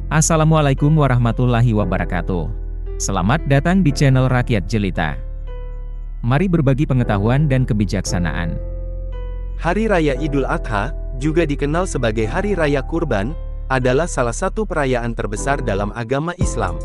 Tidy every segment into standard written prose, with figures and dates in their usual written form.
Assalamualaikum warahmatullahi wabarakatuh. Selamat datang di channel Rakyat Jelita. Mari berbagi pengetahuan dan kebijaksanaan. Hari Raya Idul Adha, juga dikenal sebagai Hari Raya Kurban, adalah salah satu perayaan terbesar dalam agama Islam.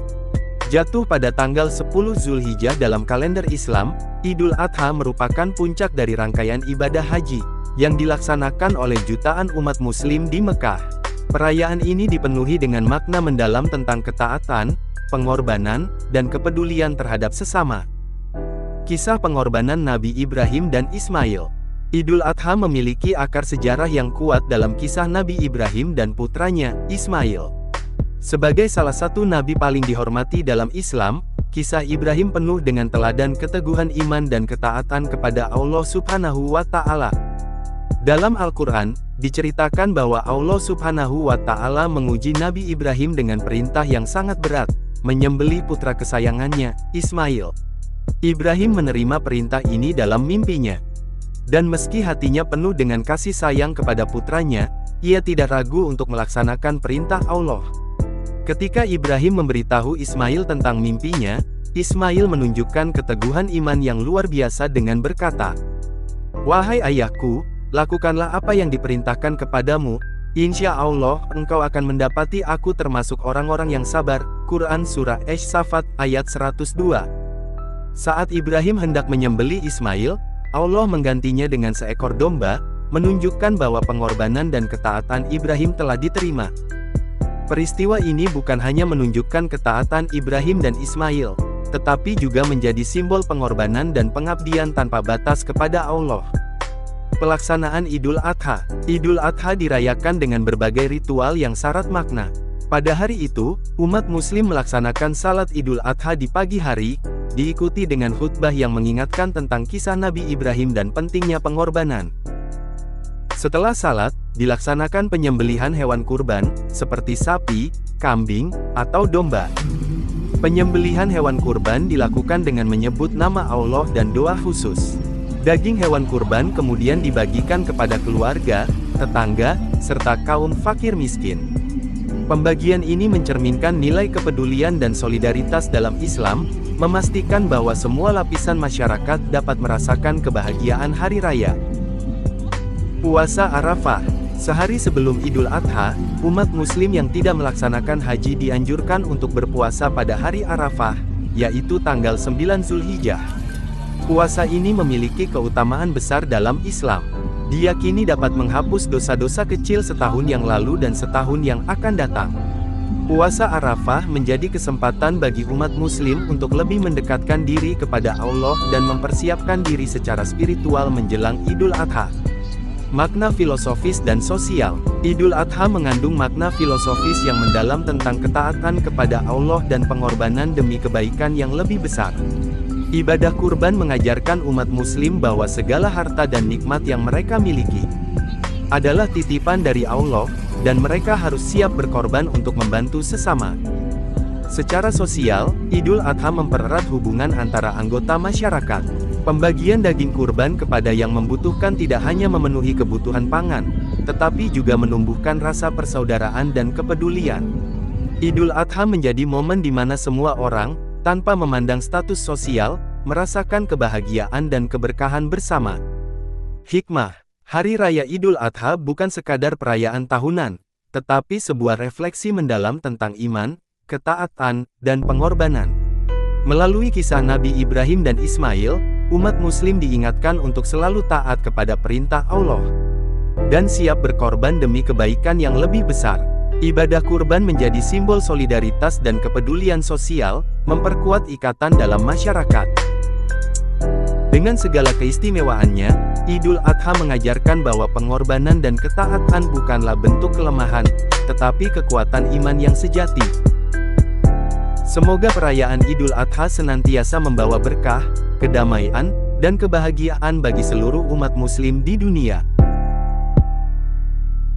Jatuh pada tanggal 10 Zulhijjah dalam kalender Islam, Idul Adha merupakan puncak dari rangkaian ibadah haji, yang dilaksanakan oleh jutaan umat muslim di Mekah. Perayaan ini dipenuhi dengan makna mendalam tentang ketaatan, pengorbanan, dan kepedulian terhadap sesama. Kisah pengorbanan Nabi Ibrahim dan Ismail. Idul Adha memiliki akar sejarah yang kuat dalam kisah Nabi Ibrahim dan putranya, Ismail. Sebagai salah satu nabi paling dihormati dalam Islam, kisah Ibrahim penuh dengan teladan keteguhan iman dan ketaatan kepada Allah Subhanahu wa Ta'ala. Dalam Al-Quran, diceritakan bahwa Allah Subhanahu wa Ta'ala menguji Nabi Ibrahim dengan perintah yang sangat berat, menyembelih putra kesayangannya, Ismail. Ibrahim menerima perintah ini dalam mimpinya. Dan meski hatinya penuh dengan kasih sayang kepada putranya, ia tidak ragu untuk melaksanakan perintah Allah. Ketika Ibrahim memberitahu Ismail tentang mimpinya, Ismail menunjukkan keteguhan iman yang luar biasa dengan berkata, "Wahai ayahku, lakukanlah apa yang diperintahkan kepadamu, insya Allah engkau akan mendapati aku termasuk orang-orang yang sabar." Quran Surah Ash-Shafat ayat 102. Saat Ibrahim hendak menyembelih Ismail, Allah menggantinya dengan seekor domba, menunjukkan bahwa pengorbanan dan ketaatan Ibrahim telah diterima. Peristiwa ini bukan hanya menunjukkan ketaatan Ibrahim dan Ismail, tetapi juga menjadi simbol pengorbanan dan pengabdian tanpa batas kepada Allah. Pelaksanaan Idul Adha. Idul Adha dirayakan dengan berbagai ritual yang syarat makna. Pada hari itu, umat muslim melaksanakan salat Idul Adha di pagi hari, diikuti dengan khutbah yang mengingatkan tentang kisah Nabi Ibrahim dan pentingnya pengorbanan. Setelah salat, dilaksanakan penyembelihan hewan kurban, seperti sapi, kambing, atau domba. Penyembelihan hewan kurban dilakukan dengan menyebut nama Allah dan doa khusus. Daging hewan kurban kemudian dibagikan kepada keluarga, tetangga, serta kaum fakir miskin. Pembagian ini mencerminkan nilai kepedulian dan solidaritas dalam Islam, memastikan bahwa semua lapisan masyarakat dapat merasakan kebahagiaan hari raya. Puasa Arafah. Sehari sebelum Idul Adha, umat muslim yang tidak melaksanakan haji dianjurkan untuk berpuasa pada hari Arafah, yaitu tanggal 9 Zulhijjah. Puasa ini memiliki keutamaan besar dalam Islam. Diyakini dapat menghapus dosa-dosa kecil setahun yang lalu dan setahun yang akan datang. Puasa Arafah menjadi kesempatan bagi umat muslim untuk lebih mendekatkan diri kepada Allah dan mempersiapkan diri secara spiritual menjelang Idul Adha. Makna filosofis dan sosial. Idul Adha mengandung makna filosofis yang mendalam tentang ketaatan kepada Allah dan pengorbanan demi kebaikan yang lebih besar. Ibadah kurban mengajarkan umat muslim bahwa segala harta dan nikmat yang mereka miliki adalah titipan dari Allah, dan mereka harus siap berkorban untuk membantu sesama. Secara sosial, Idul Adha mempererat hubungan antara anggota masyarakat. Pembagian daging kurban kepada yang membutuhkan tidak hanya memenuhi kebutuhan pangan, tetapi juga menumbuhkan rasa persaudaraan dan kepedulian. Idul Adha menjadi momen di mana semua orang, tanpa memandang status sosial, merasakan kebahagiaan dan keberkahan bersama. Hikmah. Hari Raya Idul Adha bukan sekadar perayaan tahunan, tetapi sebuah refleksi mendalam tentang iman, ketaatan, dan pengorbanan. Melalui kisah Nabi Ibrahim dan Ismail, umat muslim diingatkan untuk selalu taat kepada perintah Allah dan siap berkorban demi kebaikan yang lebih besar. Ibadah kurban menjadi simbol solidaritas dan kepedulian sosial, memperkuat ikatan dalam masyarakat. Dengan segala keistimewaannya, Idul Adha mengajarkan bahwa pengorbanan dan ketaatan bukanlah bentuk kelemahan, tetapi kekuatan iman yang sejati. Semoga perayaan Idul Adha senantiasa membawa berkah, kedamaian, dan kebahagiaan bagi seluruh umat muslim di dunia.